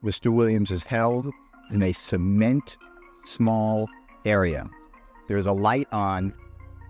Mr. Williams is held in a cement small area. There's a light on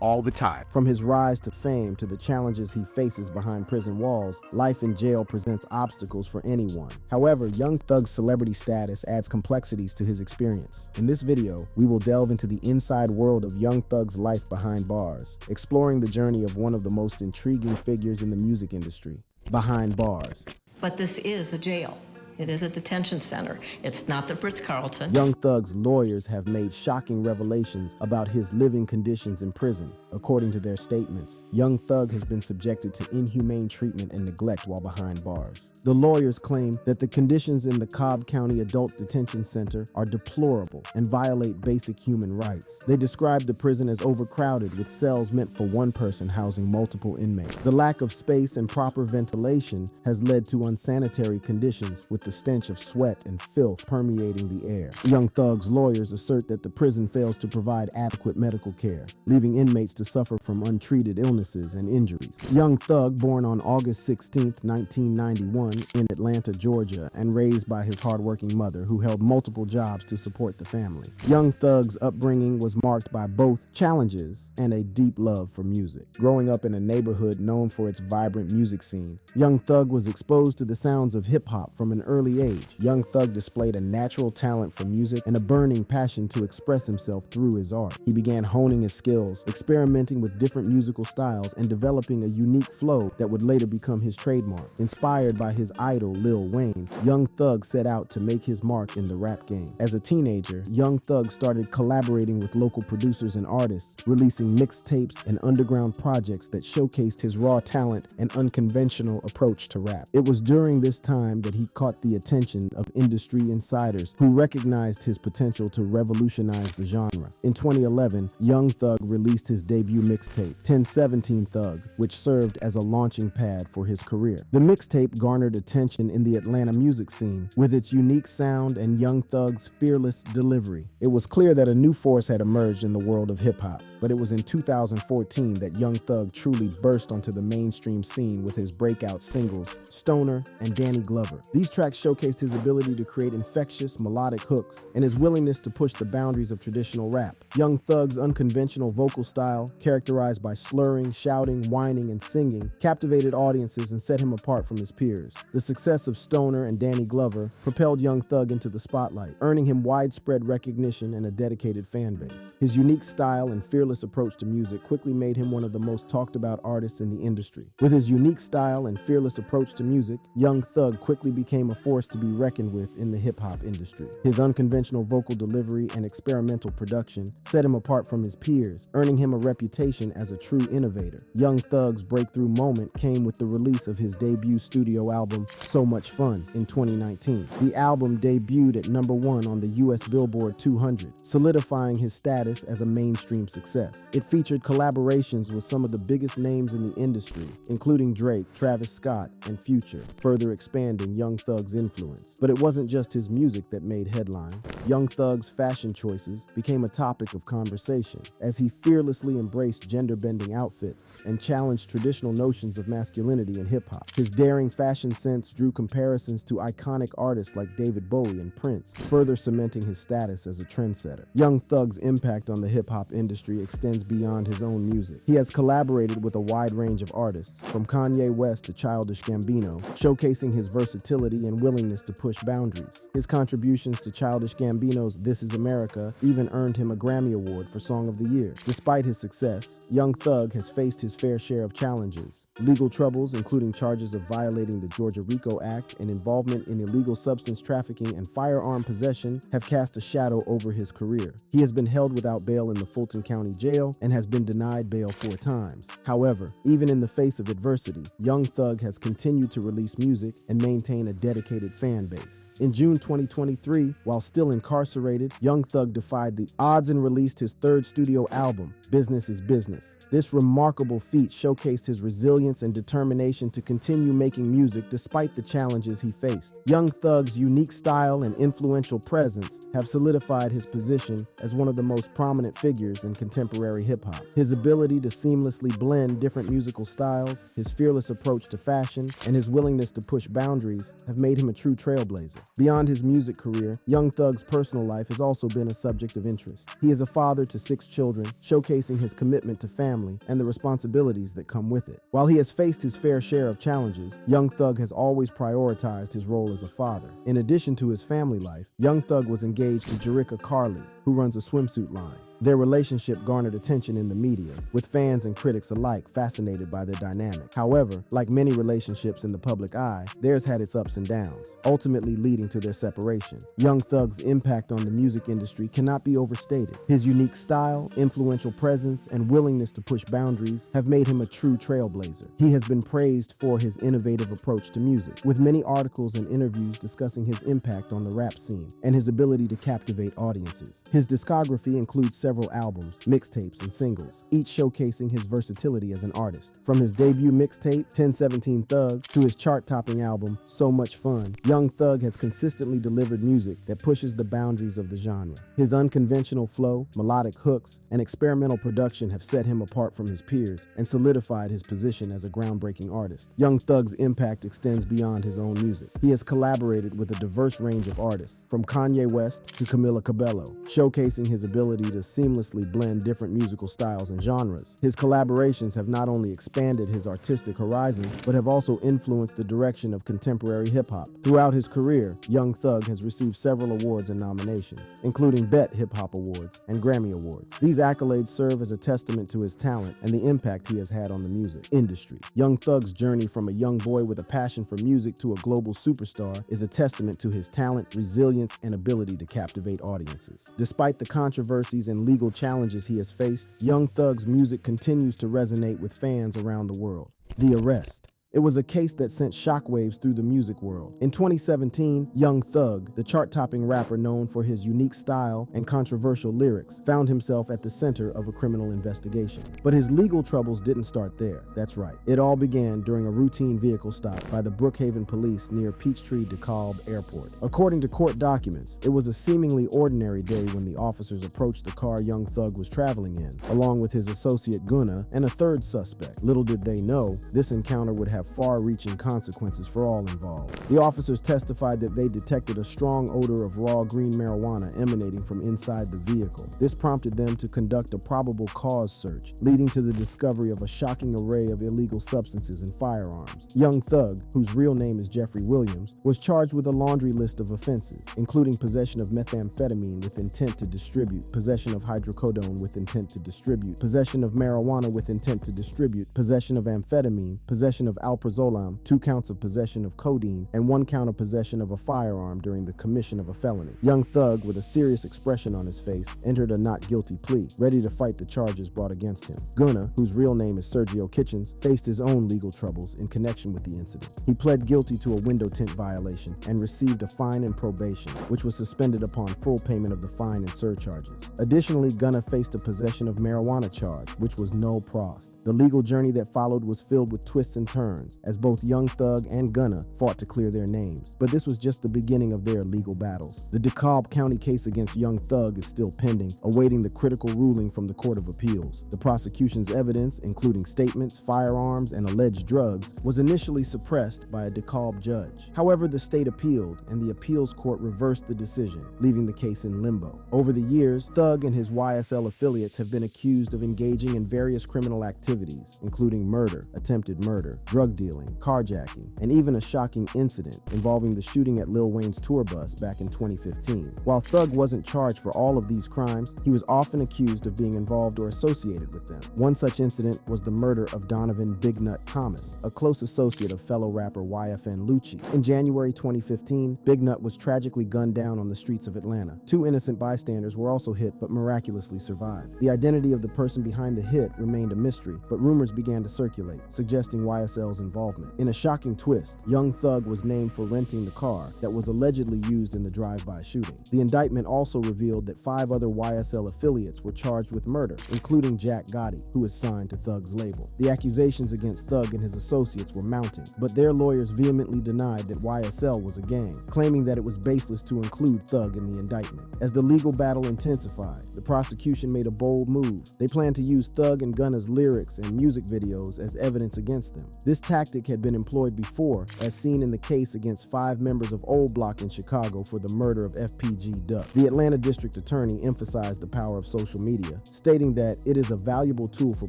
all the time. From his rise to fame to the challenges he faces behind prison walls, life in jail presents obstacles for anyone. However, Young Thug's celebrity status adds complexities to his experience. In this video, we will delve into the inside world of Young Thug's life behind bars, exploring the journey of one of the most intriguing figures in the music industry, behind bars. But this is a jail. It is a detention center. It's not the Ritz-Carlton. Young Thug's lawyers have made shocking revelations about his living conditions in prison. According to their statements, Young Thug has been subjected to inhumane treatment and neglect while behind bars. The lawyers claim that the conditions in the Cobb County Adult Detention Center are deplorable and violate basic human rights. They describe the prison as overcrowded with cells meant for one person housing multiple inmates. The lack of space and proper ventilation has led to unsanitary conditions with the stench of sweat and filth permeating the air. Young Thug's lawyers assert that the prison fails to provide adequate medical care, leaving inmates to suffer from untreated illnesses and injuries. Young Thug, born on August 16, 1991 in Atlanta, Georgia, and raised by his hardworking mother who held multiple jobs to support the family. Young Thug's upbringing was marked by both challenges and a deep love for music. Growing up in a neighborhood known for its vibrant music scene, Young Thug was exposed to the sounds of hip-hop from an early age. Young Thug displayed a natural talent for music and a burning passion to express himself through his art. He began honing his skills, experimenting with different musical styles, and developing a unique flow that would later become his trademark. Inspired by his idol Lil Wayne, Young Thug set out to make his mark in the rap game. As a teenager, Young Thug started collaborating with local producers and artists, releasing mixtapes and underground projects that showcased his raw talent and unconventional approach to rap. It was during this time that he caught the attention of industry insiders who recognized his potential to revolutionize the genre. In 2011, Young Thug released his debut mixtape, 1017 Thug, which served as a launching pad for his career. The mixtape garnered attention in the Atlanta music scene with its unique sound and Young Thug's fearless delivery. It was clear that a new force had emerged in the world of hip-hop, but it was in 2014 that Young Thug truly burst onto the mainstream scene with his breakout singles, Stoner and Danny Glover. These tracks showcased his ability to create infectious, melodic hooks and his willingness to push the boundaries of traditional rap. Young Thug's unconventional vocal style, characterized by slurring, shouting, whining, and singing, captivated audiences and set him apart from his peers. The success of Stoner and Danny Glover propelled Young Thug into the spotlight, earning him widespread recognition and a dedicated fan base. His unique style and fearless approach to music quickly made him one of the most talked about artists in the industry. With his unique style and fearless approach to music, Young Thug quickly became a force to be reckoned with in the hip-hop industry. His unconventional vocal delivery and experimental production set him apart from his peers, earning him a reputation as a true innovator. Young Thug's breakthrough moment came with the release of his debut studio album, So Much Fun, in 2019. The album debuted at #1 on the US Billboard 200, solidifying his status as a mainstream success. It featured collaborations with some of the biggest names in the industry, including Drake, Travis Scott, and Future, further expanding Young Thug's influence. But it wasn't just his music that made headlines. Young Thug's fashion choices became a topic of conversation as he fearlessly embraced gender-bending outfits and challenged traditional notions of masculinity in hip-hop. His daring fashion sense drew comparisons to iconic artists like David Bowie and Prince, further cementing his status as a trendsetter. Young Thug's impact on the hip-hop industry extends beyond his own music. He has collaborated with a wide range of artists, from Kanye West to Childish Gambino, showcasing his versatility and willingness to push boundaries. His contributions to Childish Gambino's This Is America even earned him a Grammy Award for Song of the Year. Despite his success, Young Thug has faced his fair share of challenges. Legal troubles, including charges of violating the Georgia RICO Act and involvement in illegal substance trafficking and firearm possession, have cast a shadow over his career. He has been held without bail in the Fulton County Jail and has been denied bail 4 times. However, even in the face of adversity, Young Thug has continued to release music and maintain a dedicated fan base. In June 2023, while still incarcerated, Young Thug defied the odds and released his 3rd studio album, Business is Business. This remarkable feat showcased his resilience and determination to continue making music despite the challenges he faced. Young Thug's unique style and influential presence have solidified his position as one of the most prominent figures in contemporary contemporary hip-hop. His ability to seamlessly blend different musical styles, his fearless approach to fashion, and his willingness to push boundaries have made him a true trailblazer. Beyond his music career, Young Thug's personal life has also been a subject of interest. He is a father to 6 children, showcasing his commitment to family and the responsibilities that come with it. While he has faced his fair share of challenges, Young Thug has always prioritized his role as a father. In addition to his family life, Young Thug was engaged to Jerrika Carly, who runs a swimsuit line. Their relationship garnered attention in the media, with fans and critics alike fascinated by their dynamic. However, like many relationships in the public eye, theirs had its ups and downs, ultimately leading to their separation. Young Thug's impact on the music industry cannot be overstated. His unique style, influential presence, and willingness to push boundaries have made him a true trailblazer. He has been praised for his innovative approach to music, with many articles and interviews discussing his impact on the rap scene and his ability to captivate audiences. His discography includes several albums, mixtapes, and singles, each showcasing his versatility as an artist. From his debut mixtape, 1017 Thug, to his chart-topping album, So Much Fun, Young Thug has consistently delivered music that pushes the boundaries of the genre. His unconventional flow, melodic hooks, and experimental production have set him apart from his peers and solidified his position as a groundbreaking artist. Young Thug's impact extends beyond his own music. He has collaborated with a diverse range of artists, from Kanye West to Camila Cabello, showcasing his ability to seamlessly blend different musical styles and genres. His collaborations have not only expanded his artistic horizons, but have also influenced the direction of contemporary hip-hop. Throughout his career, Young Thug has received several awards and nominations, including BET Hip Hop Awards and Grammy Awards. These accolades serve as a testament to his talent and the impact he has had on the music industry. Young Thug's journey from a young boy with a passion for music to a global superstar is a testament to his talent, resilience, and ability to captivate audiences. Despite the controversies and legal challenges he has faced, Young Thug's music continues to resonate with fans around the world. The Arrest. It was a case that sent shockwaves through the music world. In 2017, Young Thug, the chart-topping rapper known for his unique style and controversial lyrics, found himself at the center of a criminal investigation. But his legal troubles didn't start there. That's right. It all began during a routine vehicle stop by the Brookhaven police near Peachtree DeKalb Airport. According to court documents, it was a seemingly ordinary day when the officers approached the car Young Thug was traveling in, along with his associate Gunna and a third suspect. Little did they know, this encounter would have far-reaching consequences for all involved. The officers testified that they detected a strong odor of raw green marijuana emanating from inside the vehicle. This prompted them to conduct a probable cause search, leading to the discovery of a shocking array of illegal substances and firearms. Young Thug, whose real name is Jeffrey Williams, was charged with a laundry list of offenses, including possession of methamphetamine with intent to distribute, possession of hydrocodone with intent to distribute, possession of marijuana with intent to distribute, possession of amphetamine, possession of alprazolam, 2 counts of possession of codeine, and 1 count of possession of a firearm during the commission of a felony. Young Thug, with a serious expression on his face, entered a not guilty plea, ready to fight the charges brought against him. Gunna, whose real name is Sergio Kitchens, faced his own legal troubles in connection with the incident. He pled guilty to a window tint violation and received a fine and probation, which was suspended upon full payment of the fine and surcharges. Additionally, Gunna faced a possession of marijuana charge, which was null prost. The legal journey that followed was filled with twists and turns, as both Young Thug and Gunna fought to clear their names. But this was just the beginning of their legal battles. The DeKalb County case against Young Thug is still pending, awaiting the critical ruling from the Court of Appeals. The prosecution's evidence, including statements, firearms, and alleged drugs, was initially suppressed by a DeKalb judge. However, the state appealed, and the appeals court reversed the decision, leaving the case in limbo. Over the years, Thug and his YSL affiliates have been accused of engaging in various criminal activities, including murder, attempted murder, drug dealing, carjacking, and even a shocking incident involving the shooting at Lil Wayne's tour bus back in 2015. While Thug wasn't charged for all of these crimes, he was often accused of being involved or associated with them. One such incident was the murder of Donovan Big Nut Thomas, a close associate of fellow rapper YFN Lucci. In January 2015, Big Nut was tragically gunned down on the streets of Atlanta. 2 innocent bystanders were also hit but miraculously survived. The identity of the person behind the hit remained a mystery, but rumors began to circulate, suggesting YSL's YSL's involvement. In a shocking twist, Young Thug was named for renting the car that was allegedly used in the drive-by shooting. The indictment also revealed that 5 other YSL affiliates were charged with murder, including Jack Gotti, who is signed to Thug's label. The accusations against Thug and his associates were mounting, but their lawyers vehemently denied that YSL was a gang, claiming that it was baseless to include Thug in the indictment. As the legal battle intensified, the prosecution made a bold move. They planned to use Thug and Gunna's lyrics and music videos as evidence against them. This tactic had been employed before, as seen in the case against 5 members of Old Block in Chicago for the murder of FPG Duck. The Atlanta District Attorney emphasized the power of social media, stating that it is a valuable tool for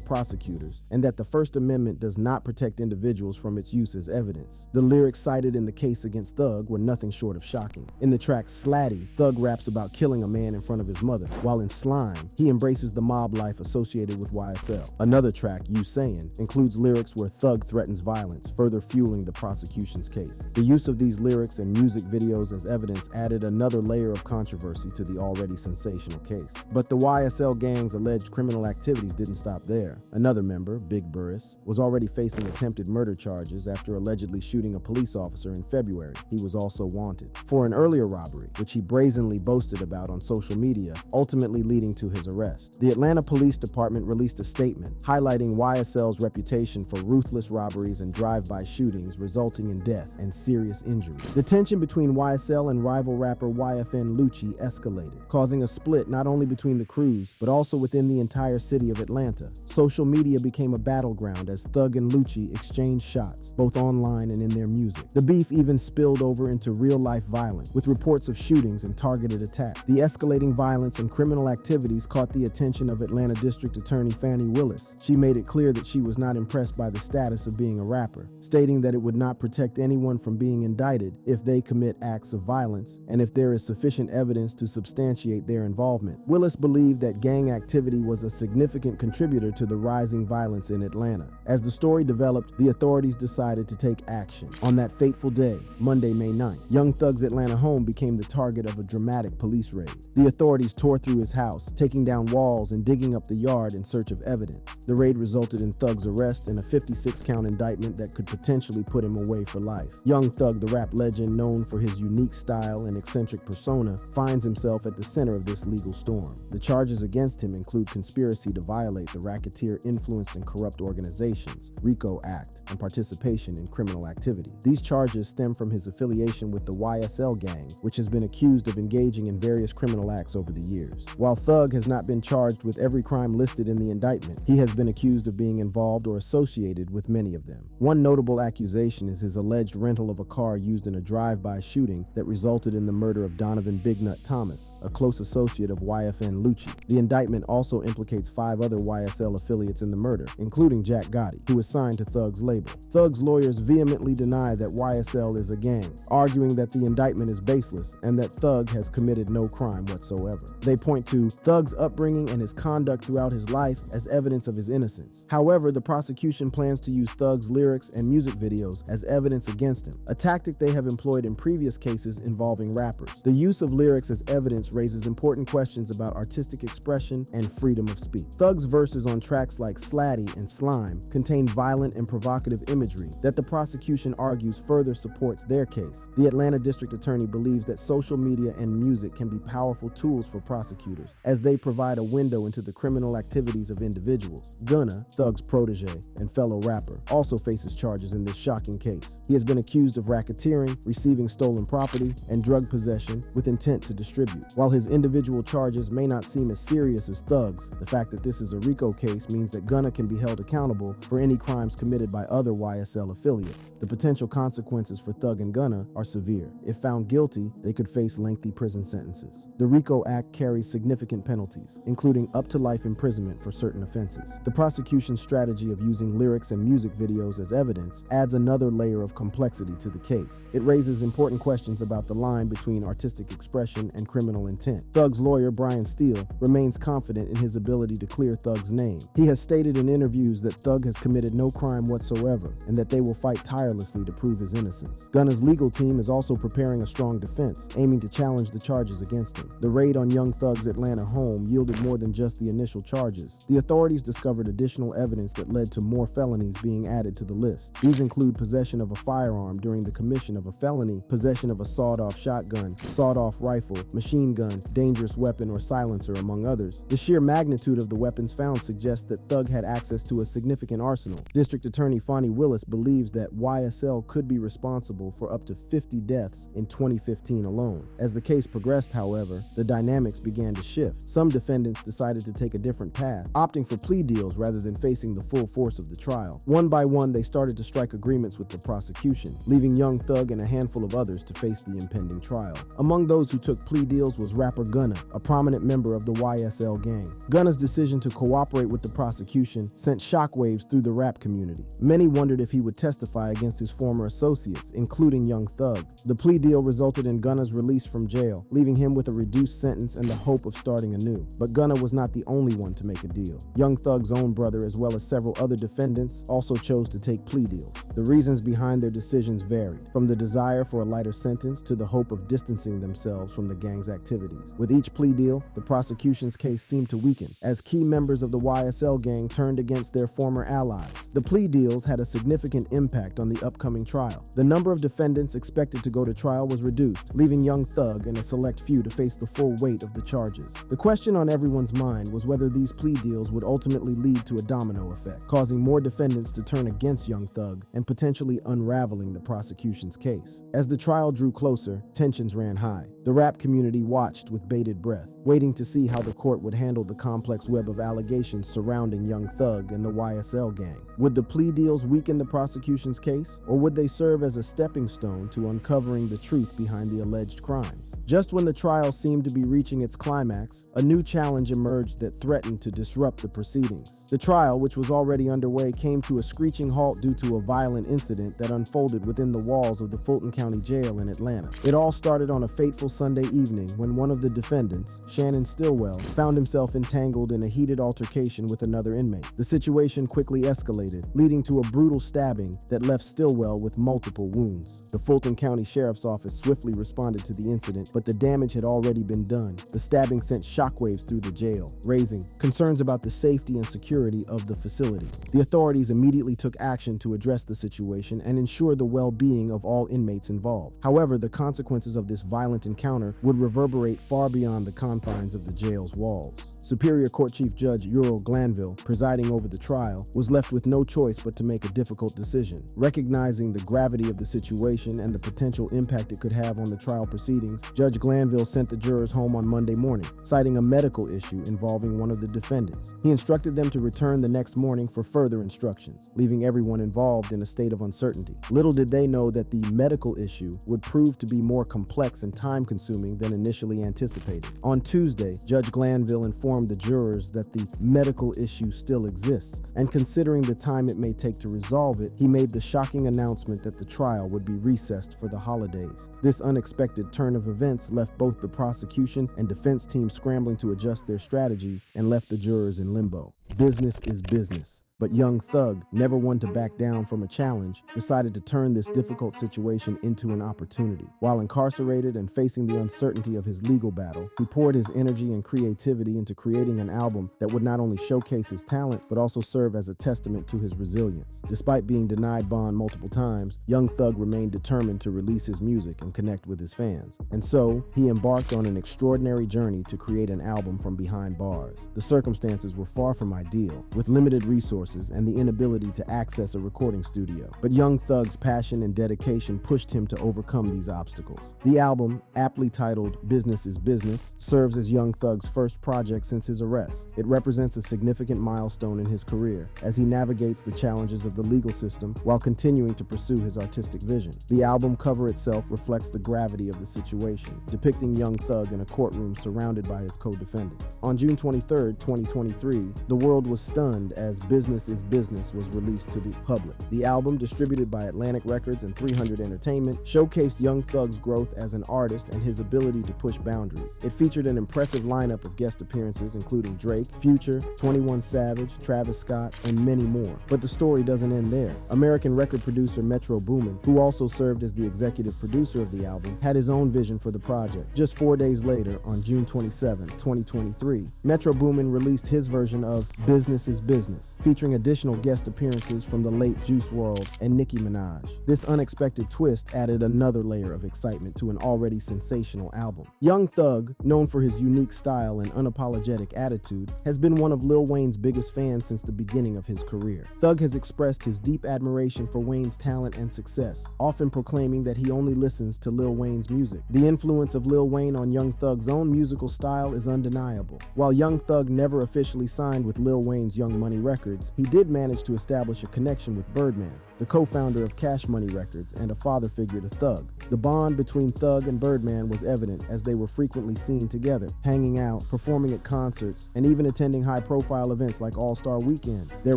prosecutors and that the First Amendment does not protect individuals from its use as evidence. The lyrics cited in the case against Thug were nothing short of shocking. In the track Slatty, Thug raps about killing a man in front of his mother, while in Slime, he embraces the mob life associated with YSL. Another track, You Sayin', includes lyrics where Thug threatens violence, further fueling the prosecution's case. The use of these lyrics and music videos as evidence added another layer of controversy to the already sensational case. But the YSL gang's alleged criminal activities didn't stop there. Another member, Big Burris, was already facing attempted murder charges after allegedly shooting a police officer in February. He was also wanted for an earlier robbery, which he brazenly boasted about on social media, ultimately leading to his arrest. The Atlanta Police Department released a statement highlighting YSL's reputation for ruthless robberies and drive-by shootings resulting in death and serious injury. The tension between YSL and rival rapper YFN Lucci escalated, causing a split not only between the crews, but also within the entire city of Atlanta. Social media became a battleground as Thug and Lucci exchanged shots, both online and in their music. The beef even spilled over into real-life violence, with reports of shootings and targeted attacks. The escalating violence and criminal activities caught the attention of Atlanta District Attorney Fani Willis. She made it clear that she was not impressed by the status of being a rapper, stating that it would not protect anyone from being indicted if they commit acts of violence and if there is sufficient evidence to substantiate their involvement. Willis believed that gang activity was a significant contributor to the rising violence in Atlanta. As the story developed, the authorities decided to take action. On that fateful day, Monday, May 9th, Young Thug's Atlanta home became the target of a dramatic police raid. The authorities tore through his house, taking down walls and digging up the yard in search of evidence. The raid resulted in Thug's arrest and a 56-count indictment that could potentially put him away for life. Young Thug, the rap legend known for his unique style and eccentric persona, finds himself at the center of this legal storm. The charges against him include conspiracy to violate the Racketeer-Influenced and Corrupt Organizations (RICO) Act and participation in criminal activity. These charges stem from his affiliation with the YSL gang, which has been accused of engaging in various criminal acts over the years. While Thug has not been charged with every crime listed in the indictment, he has been accused of being involved or associated with many of them. One notable accusation is his alleged rental of a car used in a drive-by shooting that resulted in the murder of Donovan Big Nut Thomas, a close associate of YFN Lucci. The indictment also implicates 5 other YSL affiliates in the murder, including Jack Gotti, who is signed to Thug's label. Thug's lawyers vehemently deny that YSL is a gang, arguing that the indictment is baseless and that Thug has committed no crime whatsoever. They point to Thug's upbringing and his conduct throughout his life as evidence of his innocence. However, the prosecution plans to use Thug's lyrics and music videos as evidence against him, a tactic they have employed in previous cases involving rappers. The use of lyrics as evidence raises important questions about artistic expression and freedom of speech. Thug's verses on tracks like Slatty and Slime contain violent and provocative imagery that the prosecution argues further supports their case. The Atlanta District Attorney believes that social media and music can be powerful tools for prosecutors, as they provide a window into the criminal activities of individuals. Gunna, Thug's protege and fellow rapper, also faces charges in this shocking case. He has been accused of racketeering, receiving stolen property, and drug possession with intent to distribute. While his individual charges may not seem as serious as Thug's, the fact that this is a RICO case means that Gunna can be held accountable for any crimes committed by other YSL affiliates. The potential consequences for Thug and Gunna are severe. If found guilty, they could face lengthy prison sentences. The RICO Act carries significant penalties, including up to life imprisonment for certain offenses. The prosecution's strategy of using lyrics and music videos as evidence adds another layer of complexity to the case. It raises important questions about the line between artistic expression and criminal intent. Thug's lawyer, Brian Steele, remains confident in his ability to clear Thug's name. He has stated in interviews that Thug has committed no crime whatsoever and that they will fight tirelessly to prove his innocence. Gunna's legal team is also preparing a strong defense, aiming to challenge the charges against him. The raid on Young Thug's Atlanta home yielded more than just the initial charges. The authorities discovered additional evidence that led to more felonies being added to the list. These include possession of a firearm during the commission of a felony, possession of a sawed-off shotgun, sawed-off rifle, machine gun, dangerous weapon, or silencer, among others. The sheer magnitude of the weapons found suggests that Thug had access to a significant arsenal. District Attorney Fonnie Willis believes that YSL could be responsible for up to 50 deaths in 2015 alone. As the case progressed, however, the dynamics began to shift. Some defendants decided to take a different path, opting for plea deals rather than facing the full force of the trial. One by one, they started to strike agreements with the prosecution, leaving Young Thug and a handful of others to face the impending trial. Among those who took plea deals was rapper Gunna, a prominent member of the YSL gang. Gunna's decision to cooperate with the prosecution sent shockwaves through the rap community. Many wondered if he would testify against his former associates, including Young Thug. The plea deal resulted in Gunna's release from jail, leaving him with a reduced sentence and the hope of starting anew. But Gunna was not the only one to make a deal. Young Thug's own brother, as well as several other defendants, also chose to take plea deals. The reasons behind their decisions varied, from the desire for a lighter sentence to the hope of distancing themselves from the gang's activities. With each plea deal, the prosecution's case seemed to weaken, as key members of the YSL gang turned against their former allies. The plea deals had a significant impact on the upcoming trial. The number of defendants expected to go to trial was reduced, leaving Young Thug and a select few to face the full weight of the charges. The question on everyone's mind was whether these plea deals would ultimately lead to a domino effect, causing more defendants to turn against Young Thug and potentially unraveling the prosecution's case. As the trial drew closer, tensions ran high. The rap community watched with bated breath, waiting to see how the court would handle the complex web of allegations surrounding Young Thug and the YSL gang. Would the plea deals weaken the prosecution's case, or would they serve as a stepping stone to uncovering the truth behind the alleged crimes? Just when the trial seemed to be reaching its climax, a new challenge emerged that threatened to disrupt the proceedings. The trial, which was already underway, came to a screeching halt due to a violent incident that unfolded within the walls of the Fulton County Jail in Atlanta. It all started on a fateful Sunday evening when one of the defendants, Shannon Stillwell, found himself entangled in a heated altercation with another inmate. The situation quickly escalated, leading to a brutal stabbing that left Stillwell with multiple wounds. The Fulton County Sheriff's Office swiftly responded to the incident, but the damage had already been done. The stabbing sent shockwaves through the jail, raising concerns about the safety and security of the facility. The authorities immediately took action to address the situation and ensure the well-being of all inmates involved. However, the consequences of this violent encounter would reverberate far beyond the confines of the jail's walls. Superior Court Chief Judge Ural Glanville, presiding over the trial, was left with no choice but to make a difficult decision. Recognizing the gravity of the situation and the potential impact it could have on the trial proceedings, Judge Glanville sent the jurors home on Monday morning, citing a medical issue involving one of the defendants. He instructed them to return the next morning for further instructions, leaving everyone involved in a state of uncertainty. Little did they know that the medical issue would prove to be more complex and time-consuming than initially anticipated. On Tuesday, Judge Glanville informed the jurors that the medical issue still exists, and considering the time it may take to resolve it, he made the shocking announcement that the trial would be recessed for the holidays. This unexpected turn of events left both the prosecution and defense teams scrambling to adjust their strategies and left the jurors in limbo. Business is business. But Young Thug, never one to back down from a challenge, decided to turn this difficult situation into an opportunity. While incarcerated and facing the uncertainty of his legal battle, he poured his energy and creativity into creating an album that would not only showcase his talent, but also serve as a testament to his resilience. Despite being denied bond multiple times, Young Thug remained determined to release his music and connect with his fans. And so, he embarked on an extraordinary journey to create an album from behind bars. The circumstances were far from ideal, with limited resources and the inability to access a recording studio. But Young Thug's passion and dedication pushed him to overcome these obstacles. The album, aptly titled Business is Business, serves as Young Thug's first project since his arrest. It represents a significant milestone in his career as he navigates the challenges of the legal system while continuing to pursue his artistic vision. The album cover itself reflects the gravity of the situation, depicting Young Thug in a courtroom surrounded by his co-defendants. On June 23, 2023, the world was stunned as Business is Business was released to the public. The album, distributed by Atlantic Records and 300 Entertainment, showcased Young Thug's growth as an artist and his ability to push boundaries. It featured an impressive lineup of guest appearances including Drake, Future, 21 Savage, Travis Scott, and many more. But the story doesn't end there. American record producer Metro Boomin, who also served as the executive producer of the album, had his own vision for the project. Just 4 days later, on June 27, 2023, Metro Boomin released his version of Business is Business, featuring featuring additional guest appearances from the late Juice WRLD and Nicki Minaj. This unexpected twist added another layer of excitement to an already sensational album. Young Thug, known for his unique style and unapologetic attitude, has been one of Lil Wayne's biggest fans since the beginning of his career. Thug has expressed his deep admiration for Wayne's talent and success, often proclaiming that he only listens to Lil Wayne's music. The influence of Lil Wayne on Young Thug's own musical style is undeniable. While Young Thug never officially signed with Lil Wayne's Young Money Records, he did manage to establish a connection with Birdman, the co-founder of Cash Money Records and a father figure to Thug. The bond between Thug and Birdman was evident as they were frequently seen together, hanging out, performing at concerts, and even attending high-profile events like All-Star Weekend. Their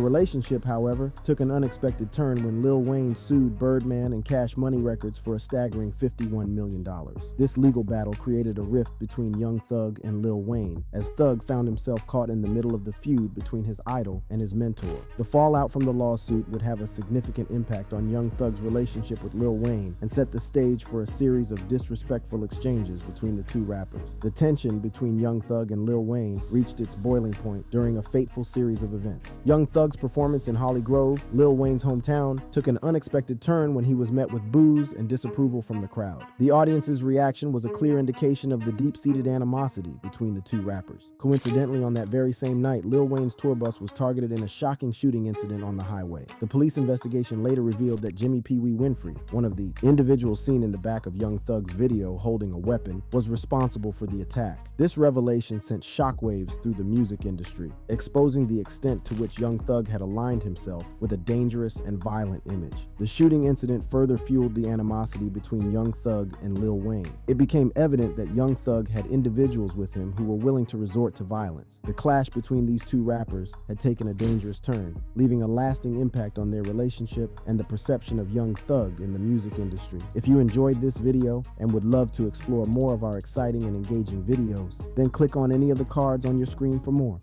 relationship, however, took an unexpected turn when Lil Wayne sued Birdman and Cash Money Records for a staggering $51 million. This legal battle created a rift between Young Thug and Lil Wayne, as Thug found himself caught in the middle of the feud between his idol and his mentor. The fallout from the lawsuit would have a significant impact on Young Thug's relationship with Lil Wayne and set the stage for a series of disrespectful exchanges between the two rappers. The tension between Young Thug and Lil Wayne reached its boiling point during a fateful series of events. Young Thug's performance in Holly Grove, Lil Wayne's hometown, took an unexpected turn when he was met with boos and disapproval from the crowd. The audience's reaction was a clear indication of the deep-seated animosity between the two rappers. Coincidentally, on that very same night, Lil Wayne's tour bus was targeted in a shocking shooting incident on the highway. The police investigation later revealed that Jimmy Pee Wee Winfrey, one of the individuals seen in the back of Young Thug's video holding a weapon, was responsible for the attack. This revelation sent shockwaves through the music industry, exposing the extent to which Young Thug had aligned himself with a dangerous and violent image. The shooting incident further fueled the animosity between Young Thug and Lil Wayne. It became evident that Young Thug had individuals with him who were willing to resort to violence. The clash between these two rappers had taken a dangerous turn, leaving a lasting impact on their relationship and the perception of Young Thug in the music industry. If you enjoyed this video and would love to explore more of our exciting and engaging videos, then click on any of the cards on your screen for more.